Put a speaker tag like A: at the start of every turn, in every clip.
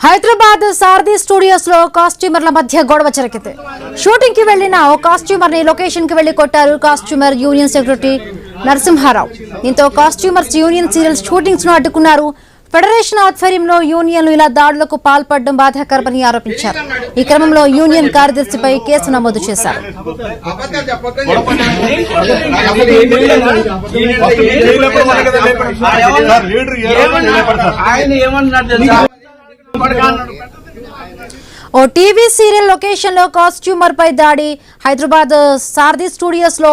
A: హైదరాబాద్ సారథి studios లో కాస్ట్యూమర్ల మధ్య గొడవ జరిగింది. షూటింగ్ కి వెళ్లిన ఓ కాస్ట్యూమర్ ని లొకేషన్ కి వెళ్లి కొట్టారు కాస్ట్యూమర్ యూనియన్ సెక్రటరీ నరసింహారావు. దీంతో కాస్ట్యూమర్స్ యూనియన్ సీరియల్స్ షూటింగ్స్ ను అడ్డుకున్నారు. ఫెడరేషన్ ఆధ్వర్యంలో యూనియన్లు ఇలా దాడులకు పాల్పడడం బాధాకరమని ఆరోపించారు. ఈ క్రమంలో యూనియన్ కార్యదర్శిపై కేసు నమోదు చేశారు. ఓ టీవీ సీరియల్ లొకేషన్ లో కాస్ట్యూమర్ పై దాడి. హైదరాబాద్ సారథి స్టూడియోస్ లో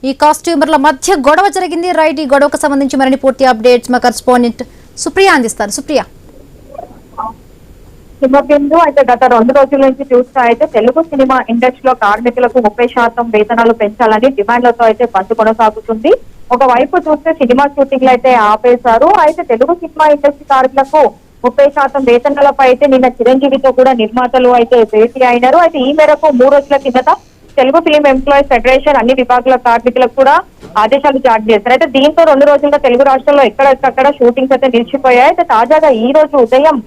A: ఈ కాస్ట్యూమర్ల మధ్య గొడవ జరిగింది. రైట్, ఈ గొడవకు సంబంధించి మరిన్ని పూర్తి అప్డేట్స్ మా కరెస్పాండెంట్ సుప్రియ అందిస్తారు. సుప్రియ,
B: హిమబిందు అయితే గత 2 రోజుల నుంచి చూస్తే అయితే తెలుగు సినిమా ఇండస్ట్రీలో కార్మికులకు 30% వేతనాలు పెంచాలని డిమాండ్లతో అయితే బంద్ కొనసాగుతుంది. ఒకవైపు చూస్తే సినిమా షూటింగ్లు అయితే ఆపేశారు. అయితే తెలుగు సినిమా ఇండస్ట్రీ కార్మికులకు 30% వేతనాలపై అయితే నిన్న చిరంజీవితో కూడా నిర్మాతలు అయితే భేటీ అయినారు. అయితే ఈ మేరకు 3 రోజుల కిందట తెలుగు ఫిలిం ఎంప్లాయీస్ ఫెడరేషన్ అన్ని విభాగాల కార్మికులకు కూడా ఆదేశాలు జారీ చేశారు. అయితే దీంతో 2 రోజులుగా తెలుగు రాష్ట్రాల్లో ఎక్కడెక్కడ షూటింగ్స్ అయితే నిలిచిపోయాయి. అయితే తాజాగా ఈ రోజు ఉదయం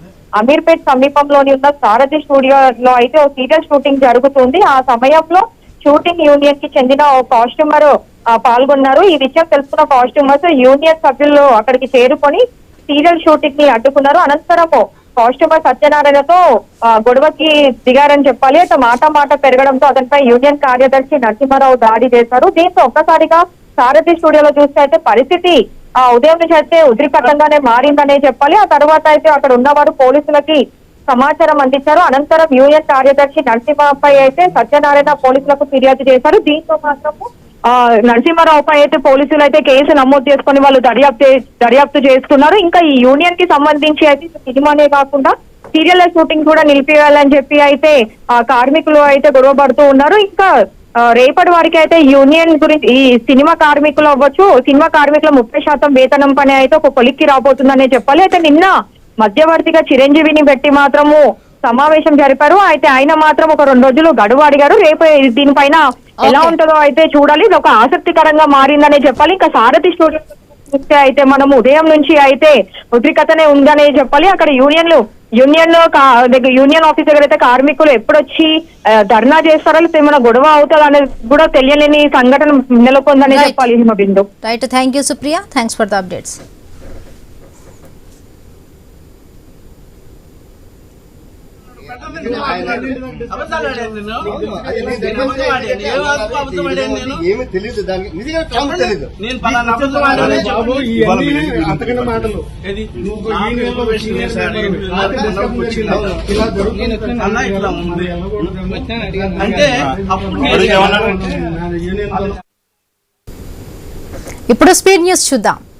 B: అమీర్పేట్ సమీపంలోని ఉన్న సారథి స్టూడియోలో అయితే ఓ సీరియల్ షూటింగ్ జరుగుతుంది. ఆ సమయంలో షూటింగ్ యూనియన్ కి చెందిన ఓ కాస్ట్యూమర్ పాల్గొన్నారు. ఈ విషయం తెలుసుకున్న కాస్ట్యూమర్స్ యూనియన్ సభ్యులు అక్కడికి చేరుకొని సీరియల్ షూటింగ్ ని అడ్డుకున్నారు. అనంతరం కాస్ట్యూమర్ సత్యనారాయణతో గొడవకి దిగారని చెప్పాలి. అయితే మాట పెరగడంతో అతనిపై యూనియన్ కార్యదర్శి నరసింహారావు దాడి చేశారు. దీంతో ఒక్కసారిగా సారథి స్టూడియోలో చూస్తే అయితే పరిస్థితి ఉదయం నుంచి అయితే ఉద్రిక్తంగానే మారిందనే చెప్పాలి. ఆ తర్వాత అయితే అక్కడ ఉన్నవారు పోలీసులకి సమాచారం అందించారు. అనంతరం యూనియన్ కార్యదర్శి నరసింహపై అయితే సత్యనారాయణ పోలీసులకు ఫిర్యాదు చేశారు. దీంతో మాత్రము నరసింహారావుపై అయితే పోలీసులు అయితే కేసు నమోదు చేసుకుని వాళ్ళు దర్యాప్తు చేస్తున్నారు. ఇంకా ఈ యూనియన్ కి సంబంధించి అయితే సినిమానే కాకుండా సీరియల్ షూటింగ్ కూడా నిలిపివేయాలని చెప్పి అయితే కార్మికులు అయితే గొడవ పడుతూ ఉన్నారు. ఇంకా రేపటి వారికి అయితే యూనియన్ గురించి ఈ సినిమా కార్మికులు అవ్వచ్చు, సినిమా కార్మికుల 30% వేతనం పని అయితే ఒక కొలిక్కి రాబోతుందనే చెప్పాలి. అయితే నిన్న మధ్యవర్తిగా చిరంజీవిని పెట్టి మాత్రము సమావేశం జరిపారు. అయితే ఆయన మాత్రం ఒక 2 రోజులు గడువు అడిగారు. రేపు దీనిపైన ఎలా ఉంటుందో అయితే చూడాలి. ఇది ఒక ఆసక్తికరంగా మారిందనే చెప్పాలి. ఇంకా సారథి స్టూడియో అయితే మనం ఉదయం నుంచి అయితే ఉద్రిక్తనే ఉందనే చెప్పాలి. అక్కడ యూనియన్ ఆఫీస్ దగ్గర అయితే కార్మికులు ఎప్పుడొచ్చి ధర్నా చేస్తారో లేకపోతే ఏమైనా గొడవ అవుతుంది అనేది కూడా తెలియలేని సంఘటన నెలకొందనే చెప్పాలి. Himabindu.
A: Right, thank you Supriya, thanks for the updates.
C: ఏమి తెలియదు, దానికి నిజంగా తెలియదు.
A: ఇప్పుడు స్పీడ్ న్యూస్ చూద్దాం.